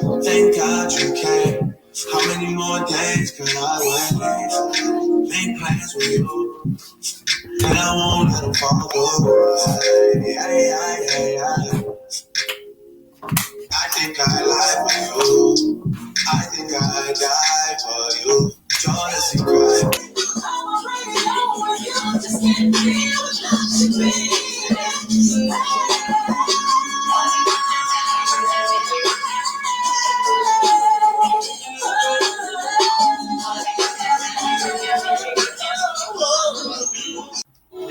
Thank God you came. How many more days could I wait? Make plans with you, and I won't let them fall away. I think I lie for you. I think I die for you. Jealousy cry. Just can't feel what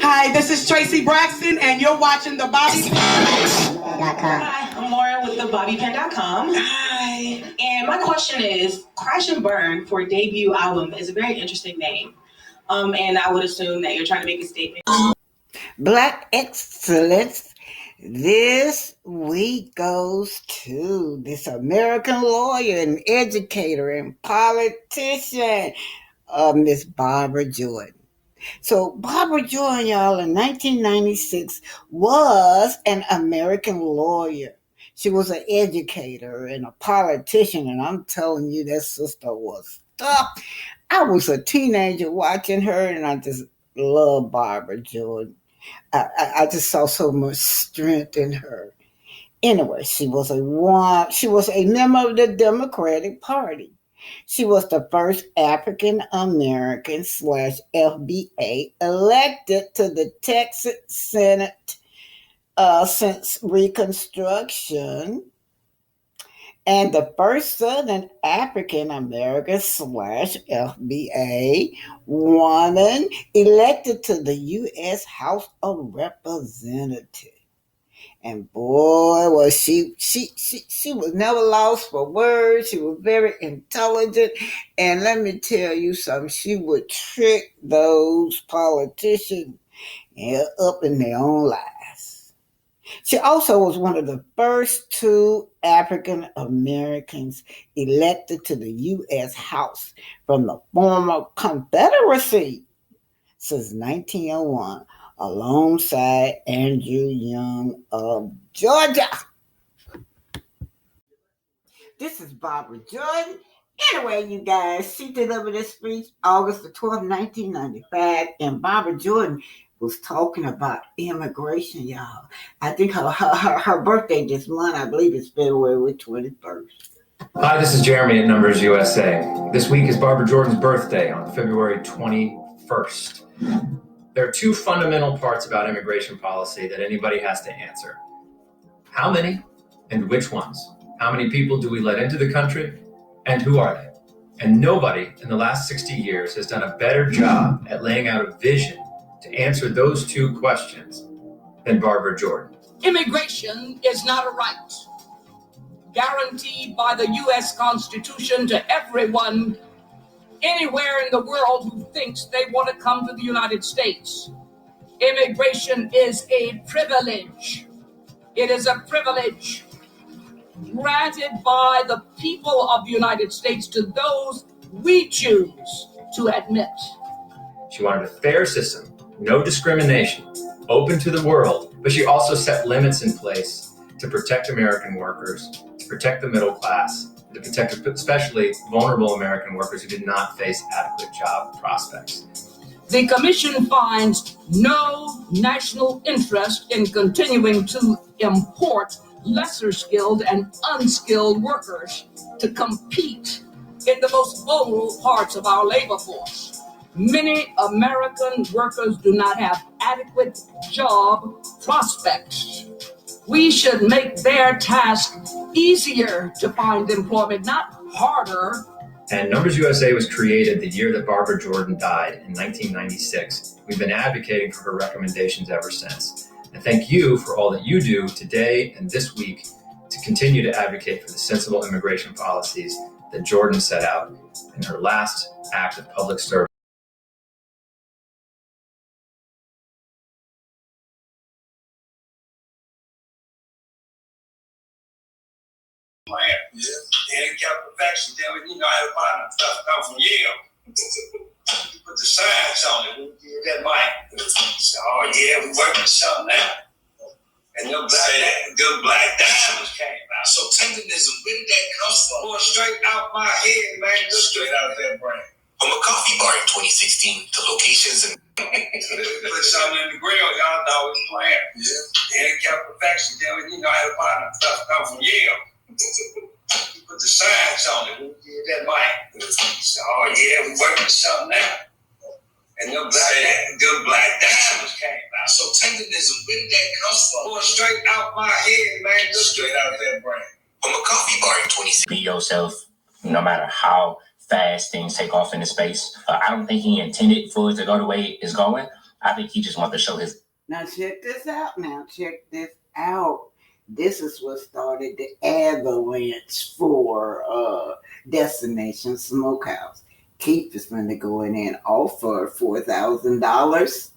Hi, this is Tracy Braxton, and you're watching the Bobby Hi, I'm Laura with the BobbyPin.com. Hi. And my question is, Crash and Burn for a debut album is a very interesting name. And I would assume that you're trying to make a statement. Black excellence this week goes to this American lawyer and educator and politician, Miss Barbara Jordan. So Barbara Jordan, y'all, in 1996 was an American lawyer. She was an educator and a politician, and I'm telling you, that sister was tough. I was a teenager watching her, and I just love Barbara Jordan. I just saw so much strength in her. Anyway, she was a member of the Democratic Party. She was the first African American / FBA elected to the Texas Senate since Reconstruction, and the first Southern African American / FBA woman elected to the U.S. House of Representatives. And boy, was she was never lost for words. She was very intelligent. And let me tell you something, she would trick those politicians up in their own lies. She also was one of the first two African Americans elected to the U.S. House from the former Confederacy since 1901. Alongside Andrew Young of Georgia. This is Barbara Jordan. Anyway, you guys, she delivered this speech August the 12th, 1995, and Barbara Jordan was talking about immigration, y'all. I think her birthday this month, I believe it's February 21st. Hi, this is Jeremy at Numbers USA. This week is Barbara Jordan's birthday on February 21st. There are two fundamental parts about immigration policy that anybody has to answer. How many and which ones? How many people do we let into the country and who are they? And nobody in the last 60 years has done a better job at laying out a vision to answer those two questions than Barbara Jordan. Immigration is not a right guaranteed by the U.S. Constitution to everyone anywhere in the world who thinks they want to come to the United States. Immigration is a privilege. It is a privilege granted by the people of the United States to those we choose to admit. She wanted a fair system, no discrimination, open to the world, but she also set limits in place to protect American workers, to protect the middle class, to protect especially vulnerable American workers who did not face adequate job prospects. The Commission finds no national interest in continuing to import lesser skilled and unskilled workers to compete in the most vulnerable parts of our labor force. Many American workers do not have adequate job prospects. We should make their task easier to find employment, not harder. And Numbers USA was created the year that Barbara Jordan died in 1996. We've been advocating for her recommendations ever since. And thank you for all that you do today and this week to continue to advocate for the sensible immigration policies that Jordan set out in her last act of public service. Yeah. Handicap perfection, damn it, you know how to find stuff come from Yale. You put the science on it, you get that mic. So, oh yeah, we working something out. And them black diamonds came out. So tendernism, where did that come from? Boy, straight out my head, man. Just straight out that brain. From a coffee bar in 2016 to locations in Put something in the grill, y'all thought we was playing. Yeah. Handicap perfection, damn it. You know, I had a partner stuff come from Yale. You put the science on it. Who did that mic? So, oh, yeah, we working something now. And them black diamonds came out. So tendernism, where did that come from? Boy, straight out my head, man. Just straight out that brain. From a coffee bar in 2016. Be yourself, no matter how fast things take off in the space. I don't think he intended for it to go the way it's going. I think he just wanted to show his. Now check this out. This is what started the avalanche for Destination Smokehouse. Keith is going to go in and offer $4,000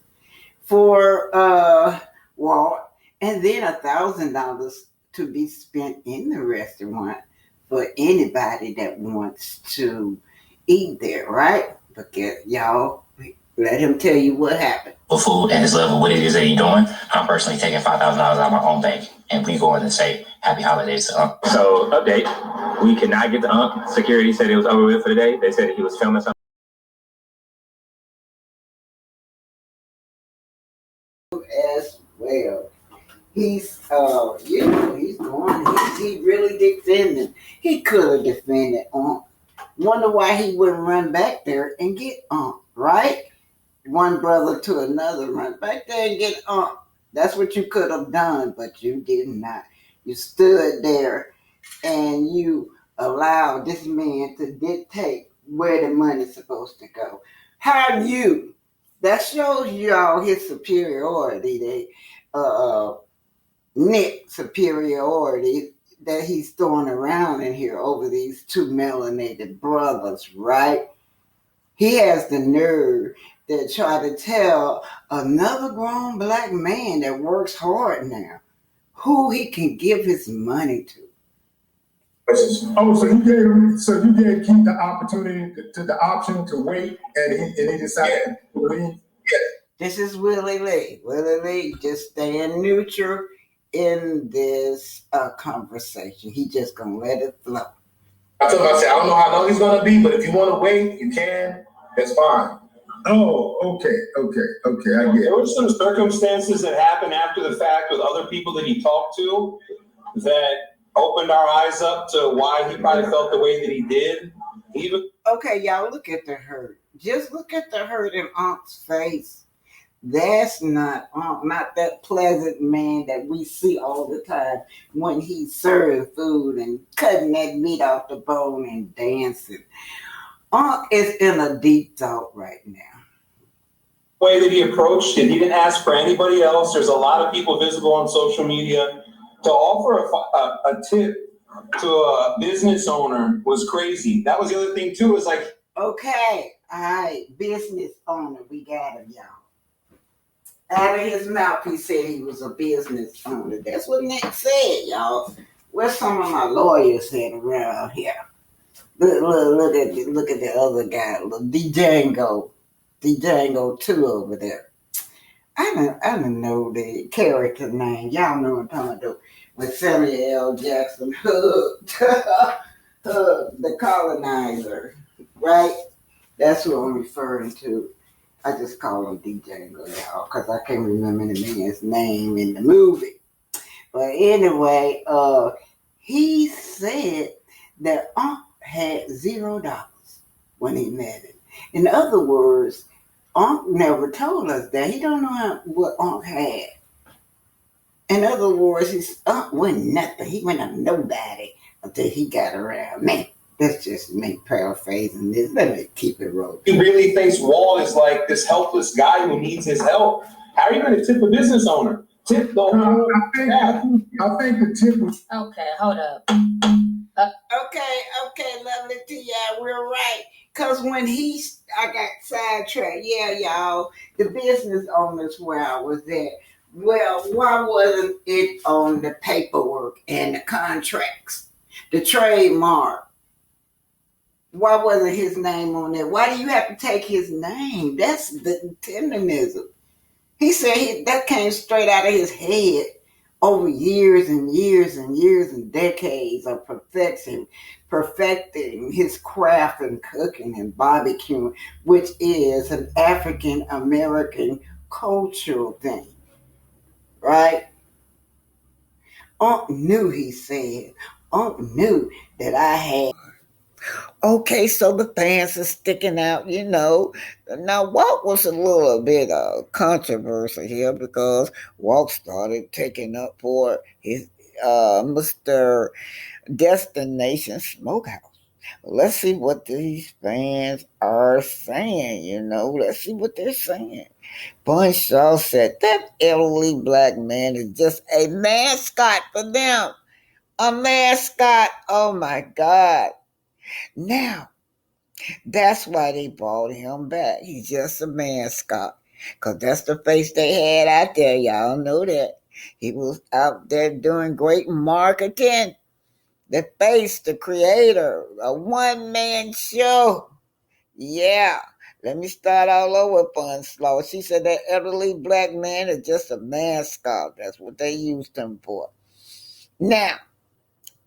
for Walt, and then $1,000 to be spent in the restaurant for anybody that wants to eat there, right? But y'all, let him tell you what happened. Food and his level, what it is that he's doing. I'm personally taking $5,000 out of my own bank, and we going to say happy holidays to Unc. So, update. We cannot get to Unc. Security said it was over with for the day. They said he was filming something. As well. He's he really defending. He could have defended Unc. Wonder why he wouldn't run back there and get Unc, right? One brother to another, run back there and get Unc. That's what you could have done, but you did not. You stood there and you allowed this man to dictate where the money's supposed to go. How you? That shows y'all his superiority, Nick superiority that he's throwing around in here over these two melanated brothers, right? He has the nerve to try to tell another grown black man that works hard now who he can give his money to. Oh, so you gave Keith the opportunity, the option to wait, and he decided to leave? Yeah. This is Willie Lee. Willie Lee just staying neutral in this conversation. He just gonna let it flow. I told him, I said, I don't know how long he's gonna be, but if you want to wait, you can. That's fine. Oh, okay, I get it. There were some circumstances that happened after the fact with other people that he talked to that opened our eyes up to why he probably felt the way that he did. Okay, y'all, look at the hurt. Just look at the hurt in Unc's face. That's not Unc, not that pleasant man that we see all the time when he's serving food and cutting that meat off the bone and dancing. Unc is in a deep thought right now. Way that he approached it, he didn't ask for anybody else. There's a lot of people visible on social media. To offer a tip to a business owner was crazy. That was the other thing too. Is like, okay, all right, business owner, we got him, y'all. Out of his mouth, he said he was a business owner. That's what Nick said, y'all. Where's some of my lawyers at around here? Look at the other guy, Django 2 over there. I don't know the character name. Y'all know what I'm talking about. When Samuel L. Jackson hugged the colonizer, right? That's who I'm referring to. I just call him Django, y'all, because I can't remember the man's name in the movie. But anyway, he said that Unc had $0 when he met him. In other words, Unc never told us that. He don't know what Unc had. In other words, Unc wasn't nothing. He wasn't a nobody until he got around me. That's just me paraphrasing this. Let me keep it rolling. he really thinks Walt is like this helpless guy who needs his help. How are you going to tip a business owner? Tip the whole I think the tip was. Okay, hold up. Okay, lovely T.I., we're right. Because when I got sidetracked. Yeah, y'all, the business owners where I was at. Well, why wasn't it on the paperwork and the contracts, the trademark? Why wasn't his name on there? Why do you have to take his name? That's the tendernism. He said that came straight out of his head. over years and years and years and decades of perfecting his craft in cooking and barbecuing, which is an African American cultural thing, right? Unc knew, he said. Unc knew that I had. Okay, so the pants are sticking out, you know. Now, Walt was a little bit of controversy here because Walt started taking up for his Mr. Destination Smokehouse. Let's see what these fans are saying, you know. Let's see what they're saying. Bunshaw said, that elderly black man is just a mascot for them. A mascot. Oh, my God. Now, that's why they brought him back. He's just a mascot. Because that's the face they had out there. Y'all know that. He was out there doing great marketing. The face, the creator, a one-man show. Yeah. Let me start all over, Funslaw. She said that elderly black man is just a mascot. That's what they used him for. Now,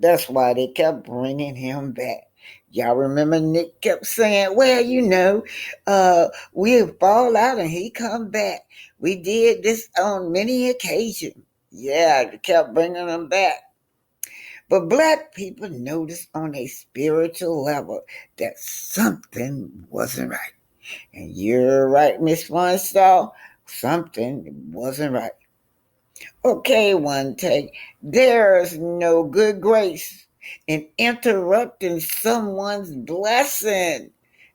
that's why they kept bringing him back. Y'all remember Nick kept saying, well, you know, we'll fall out and he come back. We did this on many occasions. Yeah, they kept bringing him back. But black people noticed on a spiritual level that something wasn't right. And you're right, Miss Funstall, something wasn't right. Okay, one take. There's no good grace in interrupting someone's blessing.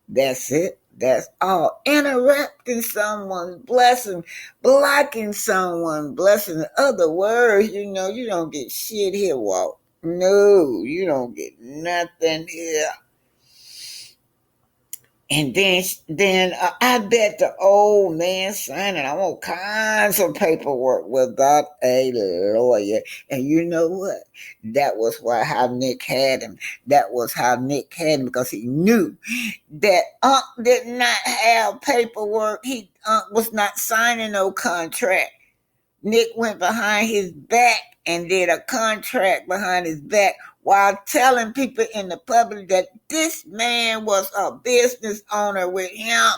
That's it. That's all. Interrupting someone's blessing, blocking someone's blessing. In other words, you know, you don't get shit here, Walt. No, you don't get nothing here. And then I bet the old man signing all kinds of paperwork without a lawyer. And you know what? That was how Nick had him. That was how Nick had him because he knew that Unc did not have paperwork. Unc was not signing no contract. Nick went behind his back and did a contract behind his back while telling people in the public that this man was a business owner with him.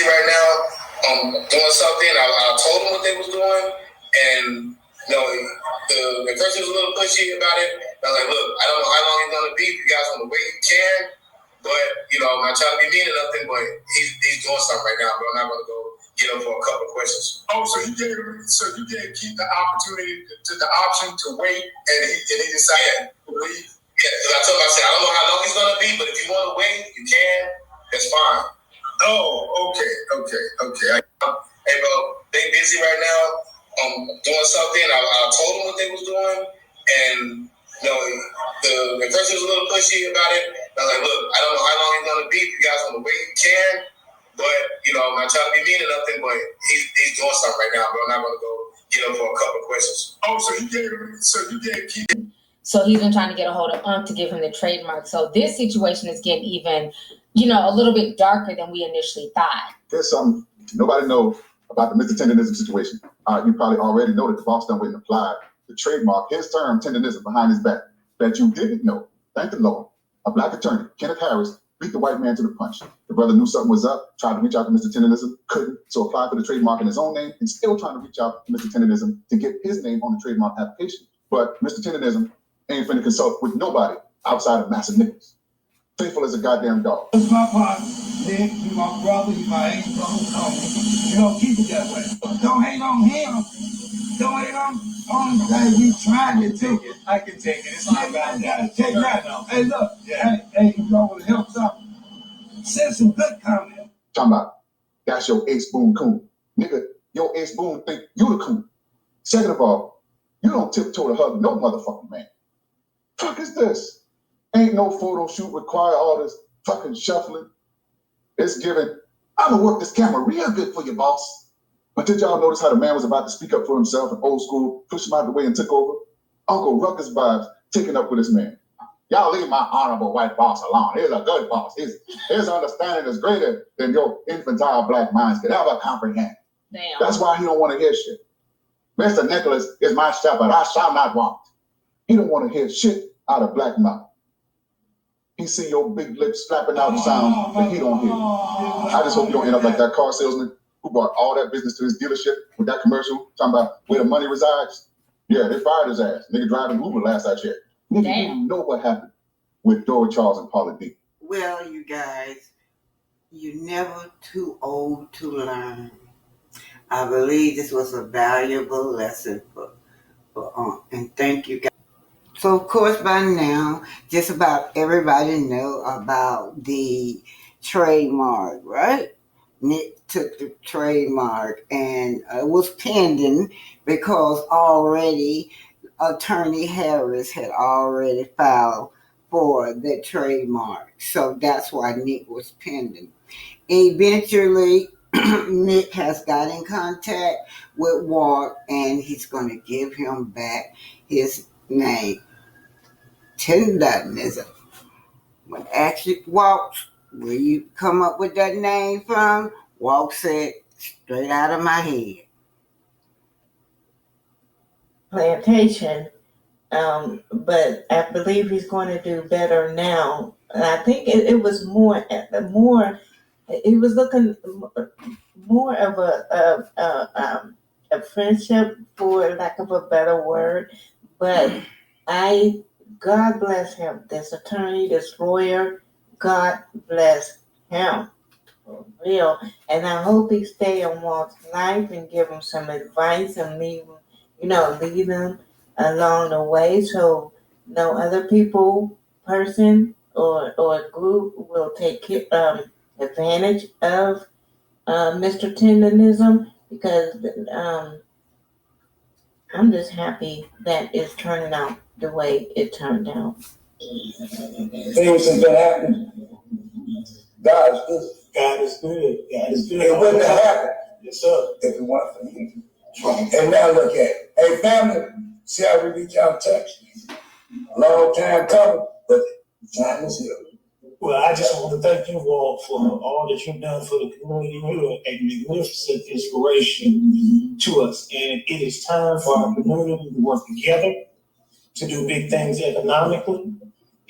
Right now, doing something. I told them what they was doing, and you know, the person was a little pushy about it. I was like, look, I don't know how long he's gonna be. If you guys want to wait, you can. But you know, I'm not trying to be mean or nothing. But he's doing something right now. But I'm not gonna go get him for a couple of questions. Oh, so you gave Keith the opportunity, the option to wait, and he decided to leave. Yeah, because I told him, I said, I don't know how long he's gonna be, but if you want to wait, you can. That's fine. Oh, okay. Hey, bro, they busy right now. Doing something. I told them what they was doing, and you know, the person was a little pushy about it. I was like, look, I don't know how long he's gonna be. If you guys want to wait, you can. But you know, I'm not trying to be mean or nothing. But he's doing something right now, bro. I'm not gonna go get him for a couple of questions. Oh, so you gave Keith. So he's been trying to get a hold of Unc to give him the trademark. So this situation is getting even, you know, a little bit darker than we initially thought. There's something nobody knows about the Mr. Tendernism situation. You probably already know that the boss done went and applied the trademark, his term, tendernism, behind his back. That you didn't know. Thank the Lord. A black attorney, Kenneth Harris, beat the white man to the punch. The brother knew something was up, tried to reach out to Mr. Tendernism, couldn't, so applied for the trademark in his own name and still trying to reach out to Mr. Tendernism to get his name on the trademark application. But Mr. Tendernism ain't finna consult with nobody outside of Master Nichols. Faithful as a goddamn dog. It's my partner, Nick, you my brother, you my ain't you don't keep it that way. Don't hate on him. Don't hate on that we trying to take it. I can take it. It's not bad. Take that. Hey, look. Yeah. Hey, you want to help something? Send some good comments. Talking about, that's your ace boon coon. Nigga, your ace boon think you the coon. Second of all, you don't tiptoe to hug no motherfucking man. Fuck is this? Ain't no photo shoot require all this fucking shuffling. It's given, I'm gonna work this camera real good for you, boss. But did y'all notice how the man was about to speak up for himself and old school, push him out of the way and took over? Uncle Ruckus vibes taking up with this man. Y'all leave my honorable white boss alone. He's a good boss. His understanding is greater than your infantile black minds could ever comprehend. Damn. That's why he don't want to hear shit. Mr. Nicholas is my shepherd. I shall not want. He don't want to hear shit out of black mouth. He see your big lips slapping out sound, but he don't hear it. I just hope you don't end up like that car salesman who brought all that business to his dealership with that commercial talking about where the money resides. Yeah, they fired his ass. Nigga driving Uber last I checked. Nigga, you know what happened with Dora Charles and Paula D. Well, you guys, you're never too old to learn. I believe this was a valuable lesson for and thank you guys. So, of course, by now, just about everybody know about the trademark, right? Nick took the trademark, and it was pending because already Attorney Harris had already filed for the trademark. So that's why Nick was pending. Eventually, Nick has got in contact with Walt, and he's going to give him back his name. Tendernism. When asked Walt, where you come up with that name from? Walt said, straight out of my head. Plantation, but I believe he's going to do better now. And I think it was more. He was looking more of a friendship, for lack of a better word. But God bless him. This attorney, this lawyer, God bless him. For real. And I hope he stay in Walt's life and give him some advice and lead them along the way, so no other person or group will take advantage of Mr. Tendernism, because I'm just happy that it's turning out the way it turned out. Things have been happening. God is good. God is good. God is good. It wouldn't have happened. Yes, sir. If it weren't for him. And now look at it. Hey, family, see how we reach out and touch? Long time coming, but the time is here. Well, I just want to thank you all for all that you've done for the community. You're a magnificent inspiration to us. And it is time for our community to work together to do big things economically.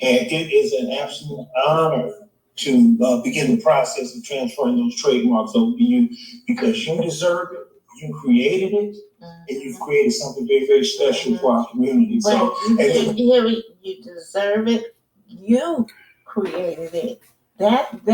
And it is an absolute honor to begin the process of transferring those trademarks over to you, because you deserve it. You created it, and you've created something very, very special for our community. But So, you deserve it. You created it. That